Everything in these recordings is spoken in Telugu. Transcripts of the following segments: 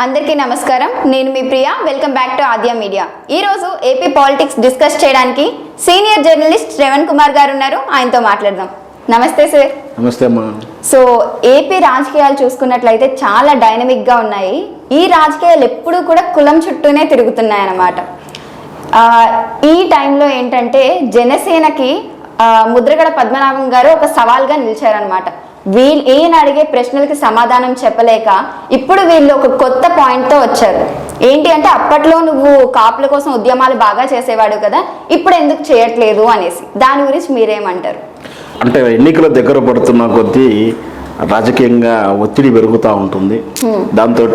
అందరికీ నమస్కారం. నేను మీ Priya. Welcome back to Aadya media. ఈ రోజు ఏపీ పాలిటిక్స్ డిస్కస్ చేయడానికి సీనియర్ జర్నలిస్ట్ శ్రవణ్ కుమార్ గారు ఉన్నారు. ఆయనతో మాట్లాడదాం. నమస్తే సార్. నమస్తే అమ్మా. సో ఏపీ రాజకీయాలు చూసుకున్నట్లయితే చాలా డైనమిక్ గా ఉన్నాయి. ఈ రాజకీయాలు ఎప్పుడూ కూడా కులం చుట్టూనే తిరుగుతున్నాయి అన్నమాట. ఈ టైంలో ఏంటంటే జనసేనకి ముద్రగడ పద్మనాభం గారు ఒక సవాల్గా నిలిచారనమాట. ఈయన అడిగే ప్రశ్నలకి సమాధానం చెప్పలేక ఇప్పుడు వీళ్ళు ఒక కొత్త పాయింట్తో వచ్చారు. ఏంటి అంటే, అప్పట్లో నువ్వు కాపుల కోసం ఉద్యమాలు బాగా చేసేవాడు కదా, ఇప్పుడు ఎందుకు చేయట్లేదు అనేసి. దాని గురించి మీరేమంటారు? అంటే ఎన్నికల దగ్గర పడుతున్న కొద్దీ రాజకీయంగా ఒత్తిడి పెరుగుతూ ఉంటుంది. దాంతో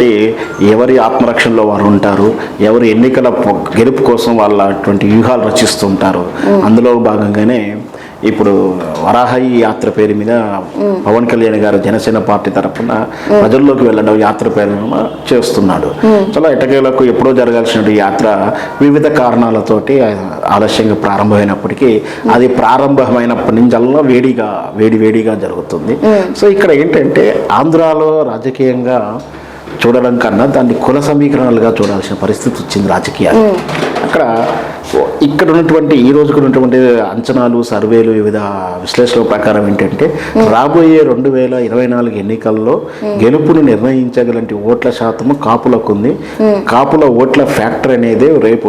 ఎవరి ఆత్మరక్షణలో వారు ఉంటారు, ఎవరి ఎన్నికల గెలుపు కోసం వాళ్ళ అటువంటి వ్యూహాలు రచిస్తుంటారు. అందులో భాగంగానే ఇప్పుడు వరాహి యాత్ర పేరు మీద పవన్ కళ్యాణ్ గారు జనసేన పార్టీ తరఫున ప్రజల్లోకి వెళ్ళడం యాత్ర పేరు చేస్తున్నాడు. చాలా ఎటకేలకు ఎప్పుడో జరగాల్సిన యాత్ర వివిధ కారణాలతోటి ఆలస్యంగా ప్రారంభమైనప్పటికీ అది ప్రారంభమైనప్పటి నుంచి వేడిగా జరుగుతుంది. సో ఇక్కడ ఏంటంటే ఆంధ్రాలో రాజకీయంగా చూడడం కన్నా దాన్ని కుల సమీకరణలుగా చూడాల్సిన పరిస్థితి వచ్చింది రాజకీయాలు. ఇక్కడ ఉన్నటువంటి ఈ రోజుకు ఉన్నటువంటి అంచనాలు, సర్వేలు, వివిధ విశ్లేషణల ప్రకారం ఏంటంటే రాబోయే 2024 ఎన్నికల్లో గెలుపును నిర్ణయించగలంటి ఓట్ల శాతము కాపులకు ఉంది. కాపుల ఓట్ల ఫ్యాక్టర్ అనేది రేపు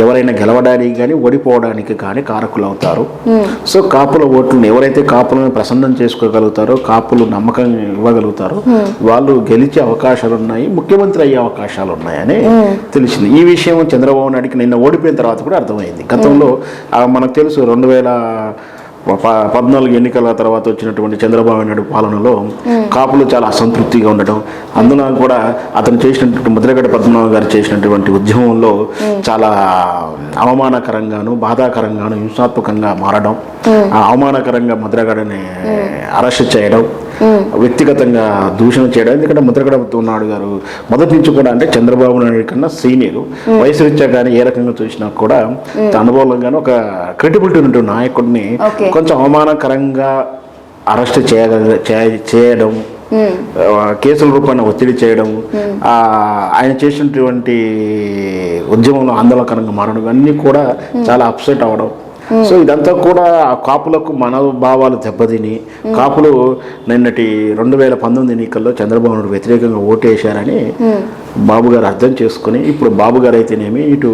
ఎవరైనా గెలవడానికి కానీ ఓడిపోవడానికి కానీ కారకులు అవుతారు. సో కాపుల ఓట్లను ఎవరైతే కాపులను ప్రసన్నం చేసుకోగలుగుతారో, కాపులు నమ్మకం ఇవ్వగలుగుతారో వాళ్ళు గెలిచే అవకాశాలు ఉన్నాయి, ముఖ్యమంత్రి అయ్యే అవకాశాలు ఉన్నాయని తెలిసింది. ఈ విషయం చంద్రబాబు నాయుడికి నిన్న ఓడిపోయిన తర్వాత కూడా అర్థమైంది. గతంలో మనకు తెలుసు 2014 ఎన్నికల తర్వాత వచ్చినటువంటి చంద్రబాబు నాయుడు పాలనలో కాపులు చాలా అసంతృప్తిగా ఉండడం, అందులో కూడా అతను చేసినటువంటి ముద్రగడ పద్మనాభం గారు చేసినటువంటి ఉద్యమంలో చాలా అవమానకరంగాను, బాధాకరంగాను, హింసాత్మకంగా మారడం, అవమానకరంగా ముద్రగడని అరెస్ట్ చేయడం, వ్యక్తిగతంగా దూషణ చేయడం. ఎందుకంటే ముద్రగడ పద్మనాభం గారు మొదటి నుంచి కూడా అంటే చంద్రబాబు నాయుడు కన్నా సీనియర్, వయసు రీత్యా కానీ ఏ రకంగా చూసినా కూడా అనుభవంగానే ఒక క్రెడిబిలిటీ ఉన్నటువంటి నాయకుడిని కొంచెం అవమానకరంగా అరెస్ట్ చేయడం, కేసుల రూపాన్ని ఒత్తిడి చేయడం, ఆయన చేసినటువంటి ఉద్యమంలో ఆందోళనకరంగా మారడం, అన్నీ కూడా చాలా అప్సెట్ అవ్వడం. సో ఇదంతా కూడా కాపులకు మనోభావాలు దెబ్బతిని కాపులు నిన్నటి 2019 ఎన్నికల్లో చంద్రబాబు నాయుడు వ్యతిరేకంగా ఓటేశారని బాబు గారు అర్థం చేసుకుని ఇప్పుడు బాబు గారు అయితేనేమి, ఇటు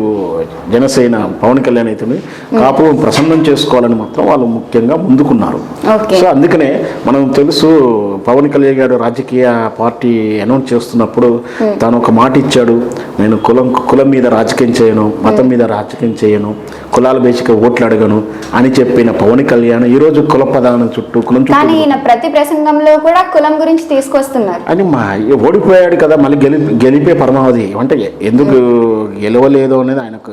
జనసేన పవన్ కళ్యాణ్ అయితేనేమి కాపులు ప్రసన్నం చేసుకోవాలని మాత్రం వాళ్ళు ముఖ్యంగా ముందుకున్నారు. సో అందుకనే మనం తెలుసు, పవన్ కళ్యాణ్ గారు రాజకీయ పార్టీ అనౌన్స్ చేస్తున్నప్పుడు తాను ఒక మాట ఇచ్చాడు, నేను కులం మీద రాజకీయం చేయను, మతం మీద రాజకీయం చేయను, కులాల బేసిక ఓట్లు అడగను అని చెప్పిన పవన్ కళ్యాణ్ ఈ రోజు కుల ప్రధానం చుట్టూ కులం చుట్టూ ప్రతి ప్రసంగంలో కూడా కులం గురించి తీసుకొస్తున్నారు. అని ఓడిపోయాడు కదా, మళ్ళీ గెలిపే పరమావధి అంటే ఎందుకు గెలవలేదు అనేది ఆయనకు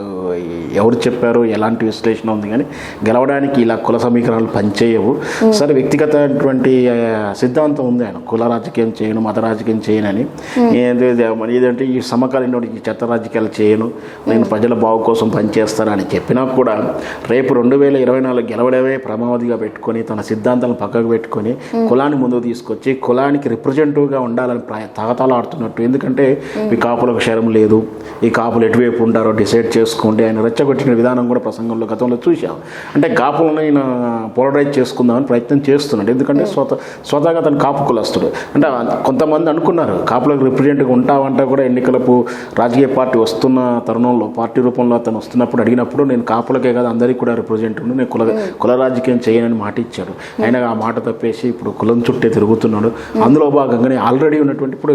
ఎవరు చెప్పారు, ఎలాంటి విశ్లేషణ ఉంది, కానీ గెలవడానికి ఇలా కుల సమీకరణలు పనిచేయవు. సరే, వ్యక్తిగతమైనటువంటి సిద్ధాంతం ఉంది ఆయన, కుల రాజకీయం చేయను, మత రాజకీయం చేయనని. ఏదంటే ఈ సమకాలీన ఈ చెత్త రాజకీయాలు చేయను, నేను ప్రజల బాగు కోసం పనిచేస్తానని చెప్పినా కూడా రేపు 2024 గెలవడమే ప్రమావధిగా పెట్టుకొని తన సిద్ధాంతాలను పక్కకు పెట్టుకొని కులాన్ని ముందుకు తీసుకొచ్చి కులానికి రిప్రజెంటివ్గా ఉండాలని తగతాలాడుతున్నట్టు. ఎందుకంటే ఈ కాపులకు క్షరం లేదు, ఈ కాపులు ఎటువైపు ఉంటారో డిసైడ్ చేసుకోండి ఆయన రెచ్చగొట్టిన విధానం కూడా ప్రసంగంలో గతంలో చూసాం. అంటే కాపులను ఆయన పోలరైజ్ చేసుకుందామని ప్రయత్నం చేస్తున్నాడు. ఎందుకంటే స్వతహాగా తను కాపు కులస్తుడు. అంటే కొంతమంది అనుకున్నారు కాపులకు రిప్రజెంట్గా ఉంటామంటే కూడా ఎన్నికలకు రాజకీయ పార్టీ వస్తున్న తరుణంలో పార్టీ రూపంలో అతను వస్తున్నప్పుడు అడిగినప్పుడు నేను కాపులకే కాదు అందరికీ కూడా రిప్రజెంట్ ఉండి నేను కుల రాజకీయం చేయనని మాట ఇచ్చాడు. ఆయన ఆ మాట తప్పేసి ఇప్పుడు కులం చుట్టే తిరుగుతున్నాడు. అందులో భాగంగానే ఆల్రెడీ ఉన్నటువంటి ఇప్పుడు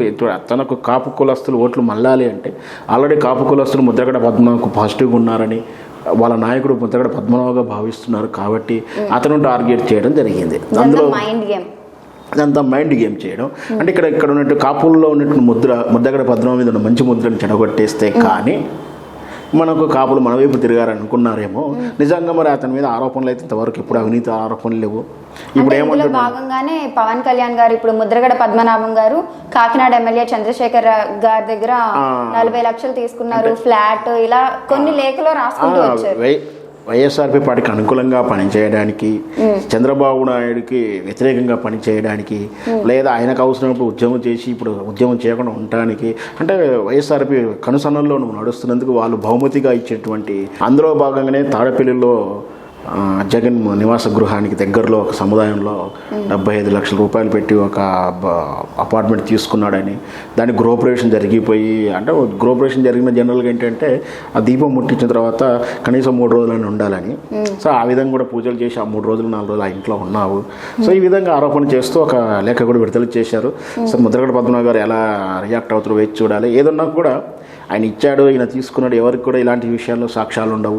తనకు కాపు కులస్తులు ఓట్లు మళ్ళాలి అంటే ఆల్రెడీ కాపు కులస్తులు ముద్రగడ పద్మనాభంకు పాజిటివ్గా ఉన్నారని వాళ్ళ నాయకుడు ముద్రగడ పద్మనాభంగా భావిస్తున్నారు కాబట్టి అతను టార్గెట్ చేయడం జరిగింది. అందులో అదంతా మైండ్ గేమ్ చేయడం. అంటే ఇక్కడ ఉన్నట్టు కాపుల్లో ఉన్నట్టు ముద్రగడ పద్మనాభం మీద ఉన్న మంచి ముద్రను చెడగొట్టేస్తే కానీ మనకు కాపులు మన వైపు తిరిగారనుకున్నారేమో. నిజంగా మరి అతని మీద ఆరోపణలు అయితే ఇంతవరకు ఇప్పుడు అవినీతి ఆరోపణలు లేవు. ఇప్పుడు ఏమంటారు, భాగంగానే పవన్ కళ్యాణ్ గారు ఇప్పుడు ముద్రగడ పద్మనాభం గారు కాకినాడ ఎమ్మెల్యే చంద్రశేఖర్ గారి దగ్గర 40 లక్షలు తీసుకున్నారు, ఫ్లాట్, ఇలా కొన్ని లేఖలో రాసుకుంటూ వచ్చారు. వైఎస్ఆర్పీ పార్టీకి అనుకూలంగా పనిచేయడానికి, చంద్రబాబు నాయుడికి వ్యతిరేకంగా పనిచేయడానికి, లేదా ఆయనకు అవసరమైనప్పుడు ఉద్యమం చేసి ఇప్పుడు ఉద్యమం చేయకుండా ఉండటానికి, అంటే వైఎస్ఆర్పీ కనుసన్నల్లో నువ్వు నడుస్తున్నందుకు వాళ్ళు బహుమతిగా ఇచ్చేటువంటి, అందులో భాగంగానే తాడపల్లిలో జగన్ నివాస గృహానికి దగ్గరలో ఒక సముదాయంలో 75 లక్షల రూపాయలు పెట్టి ఒక అపార్ట్మెంట్ తీసుకున్నాడని, దాని గృహప్రవేశం జరిగిపోయి, అంటే గృహప్రవేశం జరిగిన జనరల్గా ఏంటంటే ఆ దీపం ముట్టించిన తర్వాత కనీసం 3 రోజులని ఉండాలని. సో ఆ విధంగా కూడా పూజలు చేసి ఆ 3 రోజులు 4 రోజులు ఆ ఇంట్లో ఉన్నావు. సో ఈ విధంగా ఆరోపణ చేస్తూ ఒక లేఖ కూడా విడుదల చేశారు. సో ముద్రగడ పద్మనాభం గారు ఎలా రియాక్ట్ అవుతారో వేచి చూడాలి. ఏదన్నా కూడా ఆయన ఇచ్చాడు, ఈయన తీసుకున్నాడు, ఎవరికి కూడా ఇలాంటి విషయాల్లో సాక్ష్యాలు ఉండవు.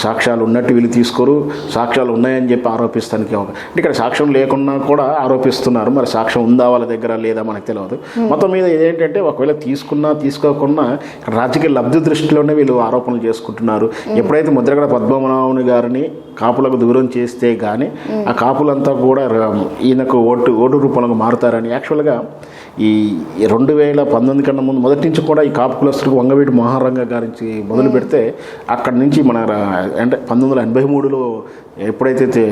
సాక్ష్యాలు ఉన్నట్టు వీళ్ళు తీసుకోరు, సాక్ష్యాలు ఉన్నాయని చెప్పి ఆరోపిస్తానికి అంటే ఇక్కడ సాక్ష్యం లేకున్నా కూడా ఆరోపిస్తున్నారు. మరి సాక్ష్యం ఉందా వాళ్ళ దగ్గర లేదా మనకు తెలియదు. మొత్తం మీద ఏంటంటే ఒకవేళ తీసుకున్నా తీసుకోకుండా రాజకీయ లబ్ధి దృష్టిలోనే వీళ్ళు ఆరోపణలు చేసుకుంటున్నారు. ఎప్పుడైతే ముద్రగడ పద్మనాభం గారిని కాపులకు దూరం చేస్తే కానీ ఆ కాపులంతా కూడా ఈయనకు ఓటు రూపంలో మారుతారని యాక్చువల్గా ఈ 2019 కన్నా ముందు మొదటి నుంచి కూడా ఈ కాపు కులస్తులకు వంగవీటి మోహనరంగ గారి నుంచి మొదలు పెడితే అక్కడి నుంచి మన అంటే 1983లో ఎప్పుడైతే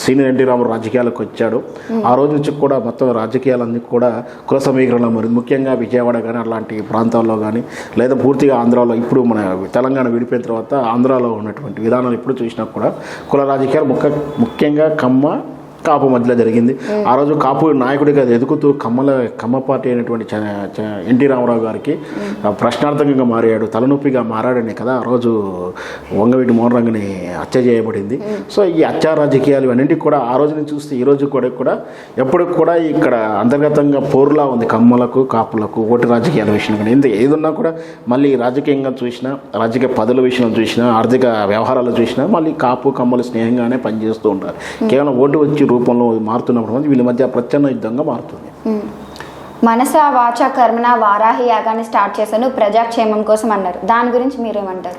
సీనియర్ ఎన్టీ రామారావు రాజకీయాలకు వచ్చాడో ఆ రోజు నుంచి కూడా మొత్తం రాజకీయాలన్నీ కూడా కుల సమీకరణలో, మరి ముఖ్యంగా విజయవాడ కానీ అలాంటి ప్రాంతాల్లో కానీ, లేదా పూర్తిగా ఆంధ్రాలో, ఇప్పుడు మన తెలంగాణ విడిపోయిన తర్వాత ఆంధ్రాలో ఉన్నటువంటి విధానాలు ఇప్పుడు చూసినా కూడా కుల రాజకీయాలు ముఖ్యంగా కాపు మధ్యలో జరిగింది. ఆ రోజు కాపు నాయకుడిగా ఎదుగుతూ కమ్మ పార్టీ అయినటువంటి ఎన్టీ రామారావు గారికి ప్రశ్నార్థకంగా మారాడు, తలనొప్పిగా మారాడనే కదా ఆ రోజు వంగవీటి మోహనరంగని హత్య చేయబడింది. సో ఈ హత్య రాజకీయాలు ఇవన్నింటికి కూడా ఆ రోజు నుంచి చూస్తే ఈ రోజు కూడా ఎప్పటికి కూడా ఇక్కడ అంతర్గతంగా పోరులా ఉంది కమ్మలకు కాపులకు ఓటు రాజకీయాల విషయం కానీ. ఏదున్నా కూడా మళ్ళీ రాజకీయంగా చూసినా, రాజకీయ పదవుల విషయంలో చూసినా, ఆర్థిక వ్యవహారాలు చూసినా మళ్ళీ కాపు కమ్మలు స్నేహంగానే పనిచేస్తూ ఉంటారు. కేవలం ఓటు వచ్చి రూపంలో మారుతున్నప్పుడు వీళ్ళ మధ్య ప్రచ్ఛన్న యుద్ధంగా మారుతుంది. మనస వాచ కర్మణ వారాహి యాగాన్ని స్టార్ట్ చేశాను ప్రజాక్షేమం కోసం అన్నారు. దాని గురించి మీరేమంటారు?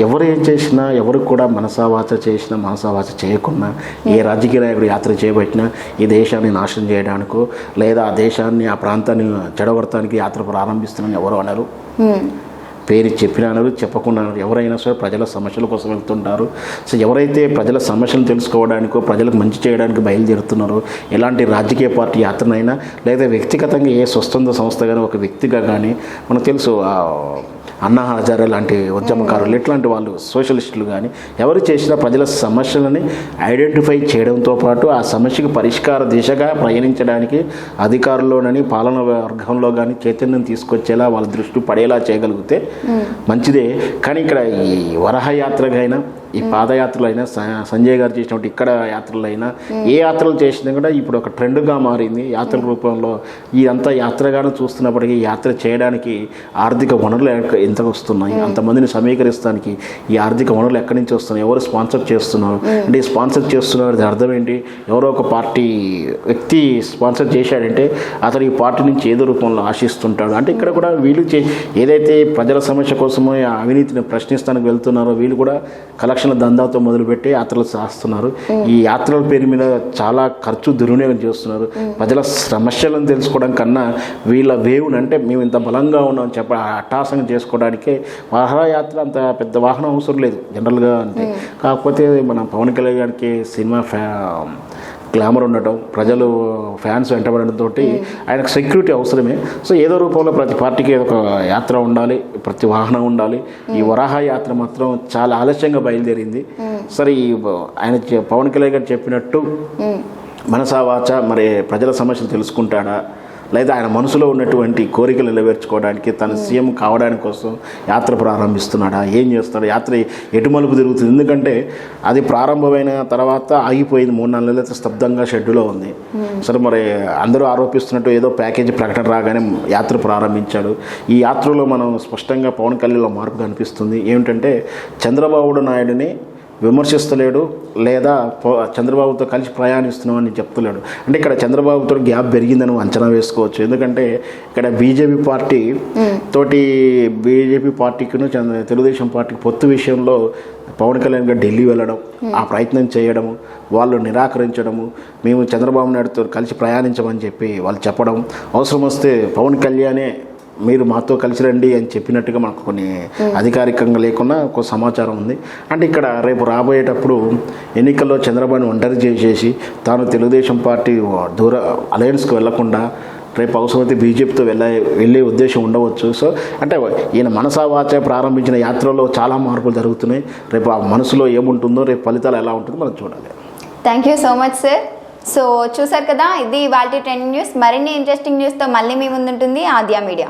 ఎవరు ఏం చేసినా, ఎవరికి కూడా మనసావాచ చేసినా మనసావాచ చేయకున్నా, ఏ రాజకీయ నాయకుడు యాత్ర చేయబట్టినా ఈ దేశాన్ని నాశనం చేయడానికో లేదా ఆ దేశాన్ని ఆ ప్రాంతాన్ని చెడగొడటానికి యాత్ర ప్రారంభిస్తున్నారని ఎవరు అన్నారు. పేరు చెప్పినా చెప్పకుండా ఎవరైనా సరే ప్రజల సమస్యల కోసం వెళ్తుంటారు. సో ఎవరైతే ప్రజల సమస్యలను తెలుసుకోవడానికో ప్రజలకు మంచి చేయడానికి బయలుదేరుతున్నారో, ఎలాంటి రాజకీయ పార్టీ యాత్రనైనా లేదా వ్యక్తిగతంగా ఏ స్వచ్ఛంద సంస్థ కానీ ఒక వ్యక్తిగా కానీ మనకు తెలుసు అన్నా హజారే లాంటి ఉద్యమకారులు, ఇట్లాంటి వాళ్ళు సోషలిస్టులు కానీ ఎవరు చేసినా ప్రజల సమస్యలని ఐడెంటిఫై చేయడంతో పాటు ఆ సమస్యకు పరిష్కార దిశగా ప్రయాణించడానికి అధికారుల్లోనని పాలన వర్గంలో కానీ చైతన్యం తీసుకొచ్చేలా వాళ్ళ దృష్టి పడేలా చేయగలిగితే మంచిదే. కానీ ఇక్కడ ఈ వరహ యాత్రకైనా ఈ పాదయాత్రలు అయినా సంజయ్ గారు చేసినప్పుడు ఇక్కడ యాత్రలు అయినా ఏ యాత్రలు చేసినా కూడా ఇప్పుడు ఒక ట్రెండ్గా మారింది యాత్రల రూపంలో. ఇదంతా యాత్రగానే చూస్తున్నప్పటికీ యాత్ర చేయడానికి ఆర్థిక వనరులు ఎంత వస్తున్నాయి, అంతమందిని సమీకరిస్తానికి ఈ ఆర్థిక వనరులు ఎక్కడి నుంచి వస్తున్నాయి, ఎవరు స్పాన్సర్ చేస్తున్నారు అంటే ఈ స్పాన్సర్ చేస్తున్నారు అర్థం ఏంటి? ఎవరో ఒక పార్టీ వ్యక్తి స్పాన్సర్ చేశాడంటే అతను ఈ పార్టీ నుంచి ఏదో రూపంలో ఆశిస్తుంటాడు. అంటే ఇక్కడ కూడా వీళ్ళు ఏదైతే ప్రజల సమస్య కోసమో అవినీతిని ప్రశ్నిస్తానికి వెళ్తున్నారో వీళ్ళు కూడా కలెక్షన్ దందాతో మొదలుపెట్టి యాత్రలు చేస్తున్నారు. ఈ యాత్రల పేరు మీద చాలా ఖర్చు దుర్వినియోగం చేస్తున్నారు. ప్రజల సమస్యలను తెలుసుకోవడం కన్నా వీళ్ళ వేవుని అంటే మేము ఇంత బలంగా ఉన్నామని చెప్ప అట్టాసంగా చేసుకోవడానికే వాహనయాత్ర అంత పెద్ద వాహనం అవసరం లేదు జనరల్గా. అంటే కాకపోతే మన పవన్ కళ్యాణ్ గారికి సినిమా గ్లామర్ ఉండటం, ప్రజలు ఫ్యాన్స్ వెంటబడడంతో ఆయనకు సెక్యూరిటీ అవసరమే. సో ఏదో రూపంలో ప్రతి పార్టీకి ఒక యాత్ర ఉండాలి, ప్రతి వాహనం ఉండాలి. ఈ వరాహ యాత్ర మాత్రం చాలా ఆలస్యంగా బయలుదేరింది. సరే ఆయన పవన్ కళ్యాణ్ గారు చెప్పినట్టు మనసా వాచ మరి ప్రజల సమస్యలు తెలుసుకుంటాడా, లేదా ఆయన మనసులో ఉన్నటువంటి కోరికలు నెరవేర్చుకోవడానికి తన సీఎం కావడానికి కోసం యాత్ర ప్రారంభిస్తున్నాడా, ఏం చేస్తాడు, యాత్ర ఎటు మలుపు తిరుగుతుంది? ఎందుకంటే అది ప్రారంభమైన తర్వాత ఆగిపోయింది, 3-4 నెలలైతే స్తబ్దంగా షెడ్యూల్లో ఉంది. సరే మరి అందరూ ఆరోపిస్తున్నట్టు ఏదో ప్యాకేజీ ప్రకటన రాగానే యాత్ర ప్రారంభించాడు. ఈ యాత్రలో మనం స్పష్టంగా పవన్ కళ్యాణ్లో మార్పు కనిపిస్తుంది. ఏమిటంటే చంద్రబాబు నాయుడిని విమర్శిస్తలేడు, లేదా చంద్రబాబుతో కలిసి ప్రయాణిస్తున్నామని చెప్తలేడు. అంటే ఇక్కడ చంద్రబాబుతో గ్యాప్ పెరిగిందని అంచనా వేసుకోవచ్చు. ఎందుకంటే ఇక్కడ బీజేపీ పార్టీకి తెలుగుదేశం పార్టీకి పొత్తు విషయంలో పవన్ కళ్యాణ్ గారు ఢిల్లీ వెళ్ళడం, ఆ ప్రయత్నం చేయడము, వాళ్ళు నిరాకరించడము, మేము చంద్రబాబు నాయుడుతో కలిసి ప్రయాణించమని చెప్పి వాళ్ళు చెప్పడం, అవసరం వస్తే పవన్ కళ్యాణే మీరు మాతో కలిసి రండి అని చెప్పినట్టుగా మనకు కొన్ని అధికారికంగా లేకుండా ఒక సమాచారం ఉంది. అంటే ఇక్కడ రేపు రాబోయేటప్పుడు ఎన్నికల్లో చంద్రబాబుని ఒంటరి చేసేసి తాను తెలుగుదేశం పార్టీ అలయన్స్కి వెళ్లకుండా రేపు అవసరమైతే బీజేపీతో వెళ్ళే ఉద్దేశం ఉండవచ్చు. సో అంటే ఈయన మనసా వాచ ప్రారంభించిన యాత్రలో చాలా మార్పులు జరుగుతున్నాయి. రేపు ఆ మనసులో ఏముంటుందో, రేపు ఫలితాలు ఎలా ఉంటుందో మనం చూడాలి. Thank you so much sir. So చూసారు కదా, ఇది ఇవాల్టి ట్రెండింగ్ న్యూస్. మరిన్ని ఇంట్రెస్టింగ్ న్యూస్తో మళ్ళీ మీ ముందుంటుంది ఆద్య మీడియా.